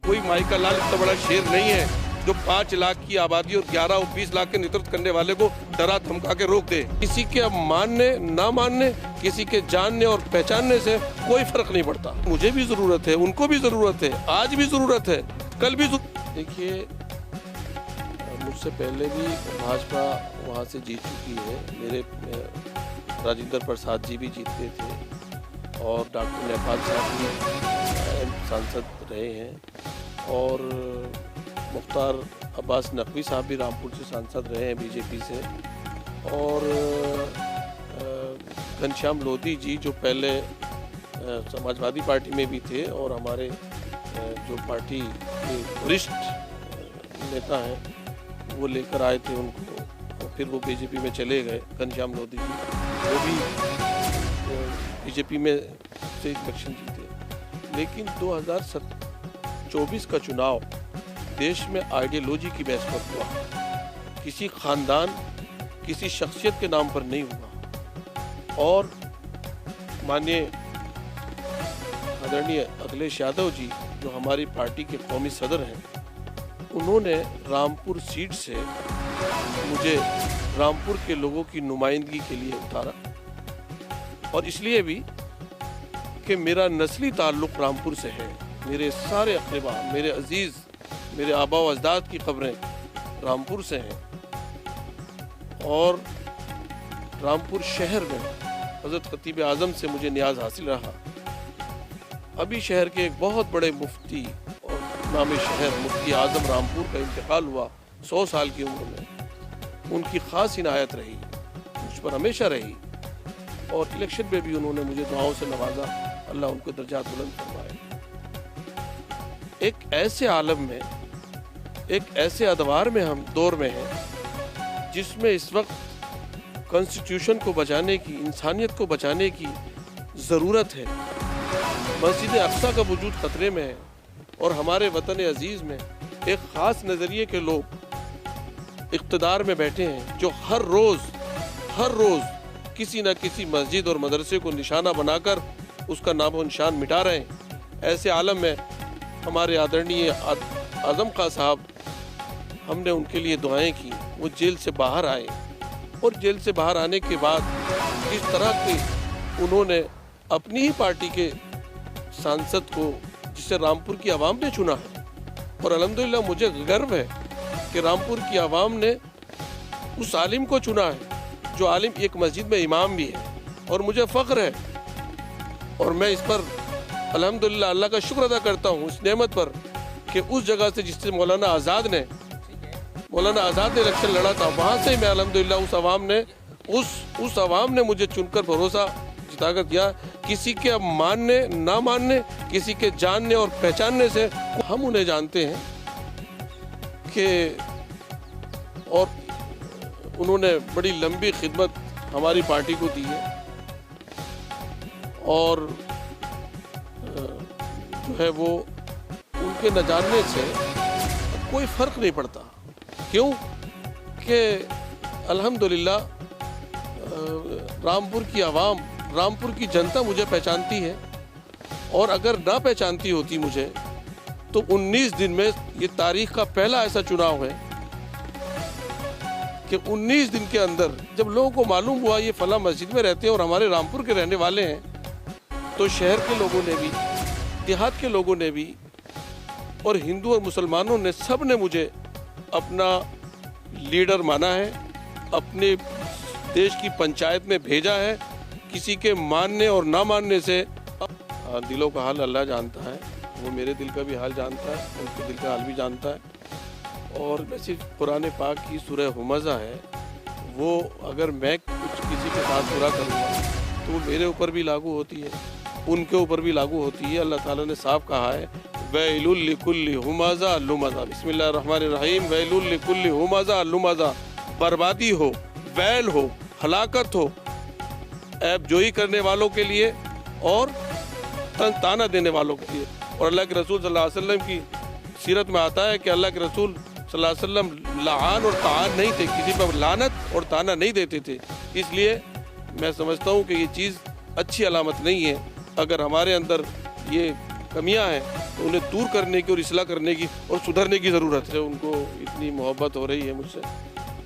कोई माइका लाल इतना बड़ा शेर नहीं है जो 5 लाख की आबादी और 11 और 20 लाख के नेतृत्व करने वाले को डरा धमका के रोक दे। किसी के अब मानने ना मानने, किसी के जानने और पहचानने से कोई फर्क नहीं पड़ता। मुझे भी जरूरत है, उनको भी जरूरत है, आज भी जरूरत है, कल भी। देखिए, मुझसे पहले भी भाजपा वहाँ से जीत चुकी है। मेरे राजेंद्र प्रसाद जी भी जीतते थे और डॉक्टर नेपाल साहब भी सांसद रहे हैं और मुख्तार अब्बास नकवी साहब भी रामपुर से सांसद रहे हैं बीजेपी से, और घनश्याम लोधी जी जो पहले समाजवादी पार्टी में भी थे और हमारे जो पार्टी के वरिष्ठ नेता हैं वो लेकर आए थे उनको, और फिर वो बीजेपी में चले गए। घनश्याम लोधी जी वो भी बीजेपी में से इलेक्शन जीते। लेकिन 2024 का चुनाव देश में आइडियोलॉजी की बेस पर हुआ, किसी खानदान, किसी शख्सियत के नाम पर नहीं हुआ। और माननीय आदरणीय अखिलेश यादव जी जो हमारी पार्टी के कौमी सदर हैं, उन्होंने रामपुर सीट से मुझे रामपुर के लोगों की नुमाइंदगी के लिए उतारा, और इसलिए भी कि मेरा नस्ली ताल्लुक़ रामपुर से है। मेरे सारे अक़रबा, मेरे अजीज़, मेरे आबा व अजदाद की खबरें रामपुर से हैं। और रामपुर शहर में हज़रत खतीब आज़म से मुझे नियाज हासिल रहा। अभी शहर के एक बहुत बड़े मुफ्ती और नाम शहर मुफ्ती आज़म रामपुर का इंतकाल हुआ 100 साल की उम्र में। उनकी ख़ास इनायत रही, मुझ पर हमेशा रही, और इलेक्शन में भी उन्होंने मुझे दुआओं से नवाजा। अल्लाह उनको दर्जात बुलंद फरमाए। एक ऐसे आलम में, एक ऐसे अदवार में हम दौर में हैं जिसमें इस वक्त कॉन्स्टिट्यूशन को बचाने की, इंसानियत को बचाने की ज़रूरत है। मस्जिद अक्सा का वजूद ख़तरे में है और हमारे वतन अजीज़ में एक ख़ास नज़रिए के लोग इक़्तिदार में बैठे हैं जो हर रोज़ किसी न किसी मस्जिद और मदरसे को निशाना बनाकर उसका नाम व निशान मिटा रहे हैं। ऐसे आलम में हमारे आदरणीय आज़म खां साहब, हमने उनके लिए दुआएं की। वो जेल से बाहर आए और जेल से बाहर आने के बाद इस तरह के उन्होंने अपनी ही पार्टी के सांसद को, जिसे रामपुर की आवाम ने चुना है, और अल्हम्दुलिल्लाह मुझे गर्व है कि रामपुर की आवाम ने उस आलिम को चुना है जो आलिम एक मस्जिद में इमाम भी है, और मुझे फ़ख्र है। और मैं इस पर अल्हम्दुलिल्लाह अल्लाह का शुक्र अदा करता हूँ इस नेमत पर कि उस जगह से जिससे मौलाना आज़ाद ने इलेक्शन लड़ा था, वहाँ से मैं अल्हम्दुलिल्लाह उस आवाम ने मुझे चुनकर भरोसा जिताकर दिया। किसी के अब मानने ना मानने, किसी के जानने और पहचानने से हम उन्हें जानते हैं कि, और उन्होंने बड़ी लंबी खिदमत हमारी पार्टी को दी है, और जो है वो उनके न जानने से कोई फ़र्क नहीं पड़ता। क्यों कि अल्हम्दुलिल्लाह रामपुर की आवाम, रामपुर की जनता मुझे पहचानती है, और अगर ना पहचानती होती मुझे तो 19 दिन में ये तारीख़ का पहला ऐसा चुनाव है कि 19 दिन के अंदर जब लोगों को मालूम हुआ ये फला मस्जिद में रहते हैं और हमारे रामपुर के रहने वाले हैं, तो शहर के लोगों ने भी, देहात के लोगों ने भी, और हिंदू और मुसलमानों ने, सब ने मुझे अपना लीडर माना है, अपने देश की पंचायत में भेजा है। किसी के मानने और ना मानने से दिलों का हाल अल्लाह जानता है, वो मेरे दिल का भी हाल जानता है, उनके दिल का हाल भी जानता है। और मैं सिर्फ कुरान पाक की सूरह हुमज़ा है, वो अगर मैं कुछ किसी के साथ बुरा करूँगा तो वो मेरे ऊपर भी लागू होती है, उनके ऊपर भी लागू होती है। अल्लाह ताला ने साफ कहा है, वैलुल लिकुल्लि हुमज़ा लुमज़ा, बिस्मिल्लाहिर्रहमानिर्रहीम, वैलुल लिकुल्लि हुमज़ा लुमज़ा, बर्बादी हो, वैल हो, हलाकत हो ऐब जोई करने वालों के लिए और ताना देने वालों के लिए। और अल्लाह के रसूल सल्लल्लाहु अलैहि वसल्लम की सीरत में आता है कि अल्लाह के रसूल सल्लल्लाहु अलैहि वसल्लम लान और तान नहीं थे, किसी पर लानत और ताना नहीं देते थे। इसलिए मैं समझता हूँ कि ये चीज़ अच्छी अलामत नहीं है। अगर हमारे अंदर ये कमियां हैं तो उन्हें दूर करने की और इस्लाह करने की और सुधरने की ज़रूरत है। उनको इतनी मोहब्बत हो रही है मुझसे।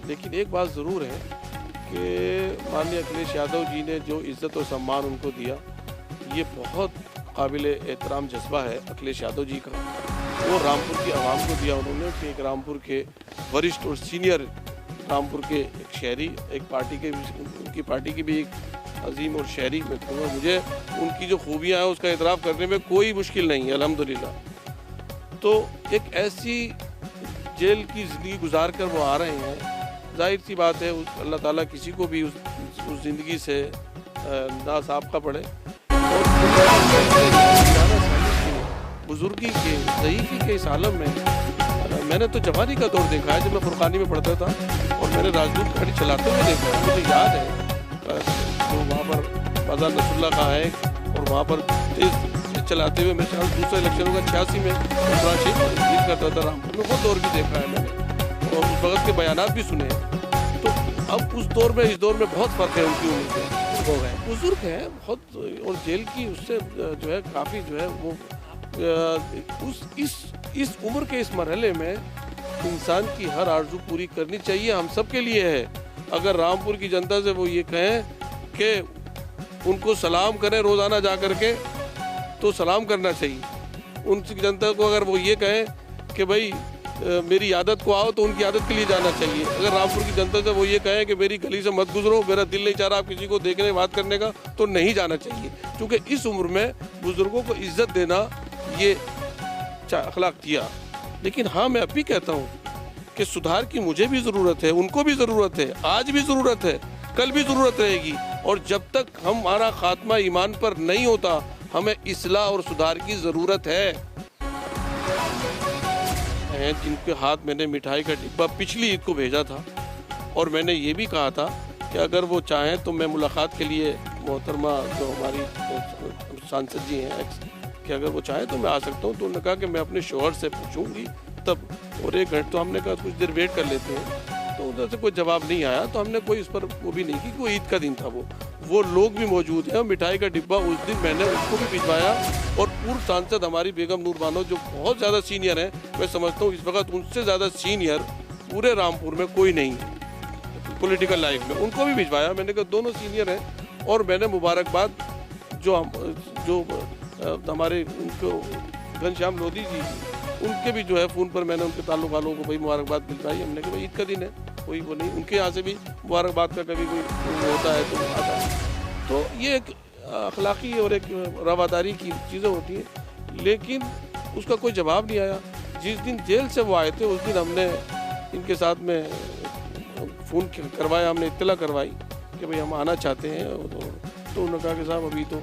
लेकिन एक बात ज़रूर है कि माननीय अखिलेश यादव जी ने जो इज़्ज़त और सम्मान उनको दिया, ये बहुत काबिल एहतराम जज्बा है अखिलेश यादव जी का। वो रामपुर की आवाम को दिया उन्होंने कि एक रामपुर के वरिष्ठ और सीनियर रामपुर के एक शहरी, एक पार्टी के उनकी पार्टी की भी एक अजीम और शहरी में कहूँगा, मुझे उनकी जो खूबियाँ हैं उसका इतराफ़ करने में कोई मुश्किल नहीं है अल्हम्दुलिल्लाह। तो एक ऐसी जेल की ज़िंदगी गुजार कर वो आ रहे हैं, जाहिर सी बात है अल्लाह ताला किसी को भी उस ज़िंदगी से नासाबका पड़े। और बुजुर्गी के ज़ईफ़ी के इस आलम में मैंने तो जवानी का दौर देखा है जब मैं फुरकानी में पढ़ता था, और मैंने राजदूत गाड़ी चलाते हुए देखा है। मुझे याद है तो वहाँ पर बाजार नसरुल्लाह का है और वहाँ पर तेज़ चलाते हुए मेरे ख्याल दूसरे इलेक्शनों का 86 में इमरान शेख जीत करता था रामपुर में। वो दौर भी देखा है मैंने और उस वक्त के बयानात भी सुने हैं। तो अब उस दौर में इस दौर में बहुत फ़र्क है उनकी उम्र से। हो गए बुजुर्ग हैं बहुत, और जेल की उससे जो है काफ़ी जो है वो इस उम्र के इस मरहले में इंसान की हर आरज़ू पूरी करनी चाहिए, हम सब के लिए है। अगर रामपुर की जनता से वो ये कहें कि उनको सलाम करें रोज़ाना जा कर के, तो सलाम करना चाहिए। उनकी जनता को अगर वो ये कहें कि भाई मेरी आदत को आओ, तो उनकी आदत के लिए जाना चाहिए। अगर रामपुर की जनता से वो ये कहें कि मेरी गली से मत गुजरो, मेरा दिल नहीं चाह रहा आप किसी को देखने बात करने का, तो नहीं जाना चाहिए। क्योंकि इस उम्र में बुज़ुर्गों को इज़्ज़त देना ये अखलाकिया। लेकिन हाँ, मैं अब भी कहता हूँ कि सुधार की मुझे भी ज़रूरत है, उनको भी ज़रूरत है, आज भी ज़रूरत है, कल भी ज़रूरत रहेगी। और जब तक हमारा खात्मा ईमान पर नहीं होता, हमें इस्लाह और सुधार की ज़रूरत है। जिनके हाथ मैंने मिठाई का डिब्बा पिछली ईद को भेजा था, और मैंने ये भी कहा था कि अगर वो चाहें तो मैं मुलाकात के लिए मोहतरमा जो हमारी सांसद जी हैं कि अगर वो चाहें तो मैं आ सकता हूँ। तो उन्होंने कहा कि मैं अपने शोहर से पूछूंगी तब, और 1 घंटे तो हमने कहा कुछ देर वेट कर लेते हैं। तो उधर से कोई जवाब नहीं आया, तो हमने कोई इस पर वो भी नहीं की कि वो ईद का दिन था। वो लोग भी मौजूद हैं। मिठाई का डिब्बा उस दिन मैंने उसको भी भिजवाया, और पूर्व सांसद हमारी बेगम नूर बानो जो बहुत ज़्यादा सीनियर हैं, मैं समझता हूँ इस वक्त उनसे ज़्यादा सीनियर पूरे रामपुर में कोई नहीं है पॉलिटिकल लाइफ में, उनको भी भिजवाया। मैंने कहा दोनों सीनियर हैं। और मैंने मुबारकबाद जो हमारे उनको घनश्याम लोधी जी, उनके भी जो है फ़ोन पर मैंने उनके ताल्लुक वालों को भाई मुबारकबाद भिजवाई। हमने कहा भाई ईद का दिन है, कोई वो नहीं, उनके यहाँ से भी मुबारकबाद का कभी कोई होता है तो आता है। तो ये एक अखलाकी और एक रवादारी की चीज़ें होती हैं, लेकिन उसका कोई जवाब नहीं आया। जिस दिन जेल से वो आए थे उस दिन हमने इनके साथ में फ़ोन करवाया, हमने इत्तला करवाई कि भाई हम आना चाहते हैं। तो उन्होंने कहा कि साहब अभी तो